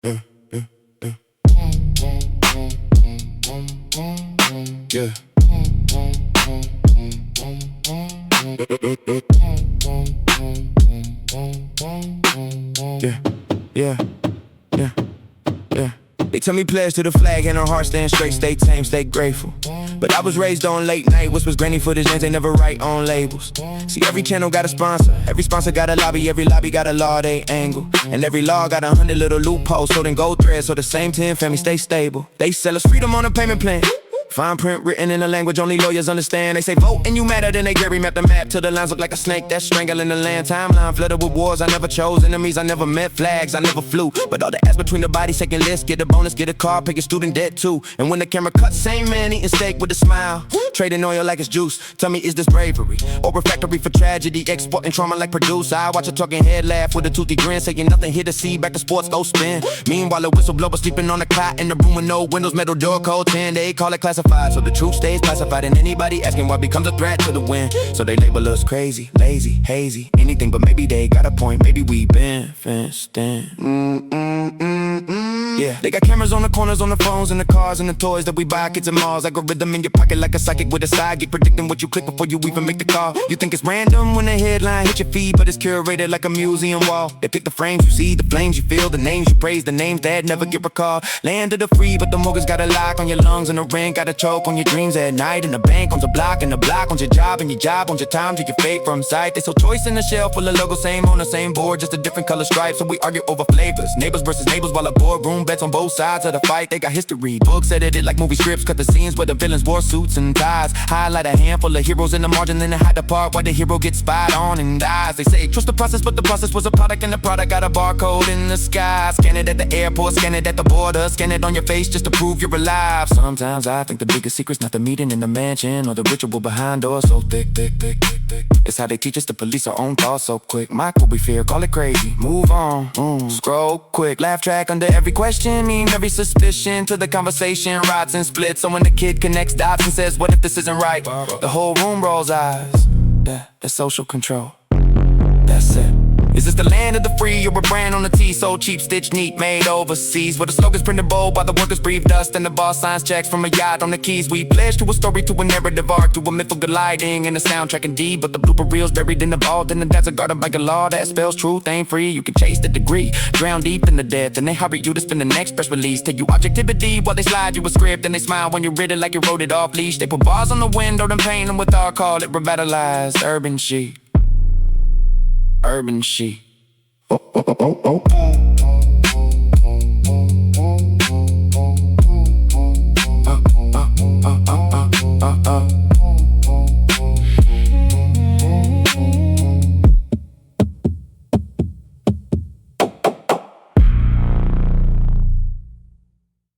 Yeah, yeah, yeah. Yeah. Yeah, yeah, yeah, yeah. They tell me pledge to the flag and our hearts stand straight, stay tame, stay grateful. But I was raised on late night, whispers granny footage, names they never write on labels. See, every channel got a sponsor, every sponsor got a lobby, every lobby got a law they angle. And every law got 100 little loopholes, so then gold threads, so the same 10 families stay stable. They sell us freedom on a payment plan. Fine print written in a language only lawyers understand. They say vote and you matter, then they Gary map the map till the lines look like a snake that's strangling the land. Timeline flooded with wars I never chose, enemies I never met, flags I never flew. But all the ass between the bodies taking lists, get a bonus, get a car, pay your student debt too. And when the camera cuts, same man eating steak with a smile, trading oil like it's juice. Tell me, is this bravery or a factory for tragedy? Exporting trauma like produce. I watch a talking head laugh with a toothy grin, saying nothing here to see, back to sports, go spin. Meanwhile, a whistleblower sleeping on the cot in the room with no windows, metal door, code 10. They call it classified, so the truth stays classified, and anybody asking why becomes a threat to the win. So they label us crazy, lazy, hazy, anything but maybe they got a point. Maybe we been fenced in. Yeah, they got cameras on the corners, on the phones, and the cars, and the toys that we buy, kids and malls. Algorithm in your pocket like a psychic with a side gig, predicting what you click before you even make the call. You think it's random when the headline hits your feed, but it's curated like a museum wall. They pick the frames you see, the flames you feel, the names you praise, the names that never get recalled. Land of the free, but the mortgage got a lock on your lungs, and the rent got a choke on your dreams at night. And the bank owns a block, and the block owns your job, and your job owns your time to your fate from sight. They sell choice in the shelf full of logos, same on the same board, just a different color stripe. So we argue over flavors, neighbors versus neighbors, while a boardroom bets on both sides of the fight. They got history books edited like movie scripts, cut the scenes where the villains wore suits and ties. Highlight a handful of heroes in the margin, then they hide the part where the hero gets spied on and dies. They say trust the process, but the process was a product, and the product got a barcode in the sky. Scan it at the airport, scan it at the border, scan it on your face just to prove you're alive. Sometimes I think the biggest secret's not the meeting in the mansion or the ritual behind doors so thick. It's how they teach us to police our own thoughts so quick. Mock what we fear, call it crazy, move on, scroll quick. Laugh track under every question, mean every suspicion to the conversation, rots and splits. So when the kid connects dots and says, what if this isn't right? The whole room rolls eyes. That's social control. That's it. Is this the land of the free or a brand on the T? So cheap, stitched neat, made overseas, where the slogans printed bold while the workers breathe dust, and the boss signs checks from a yacht on the keys. We pledge to a story, to a narrative arc, to a mythical gliding and a soundtrack indeed. But the blooper reels buried in the vault, and the desert guarded by a law that spells truth ain't free. You can chase the degree, drown deep in the depth, and they hurry you to spend the next press release. Take you objectivity while they slide you a script, and they smile when you read it like you wrote it off leash. They put bars on the window, then paint them with our call it revitalized urban chic. Urban chic. Oh.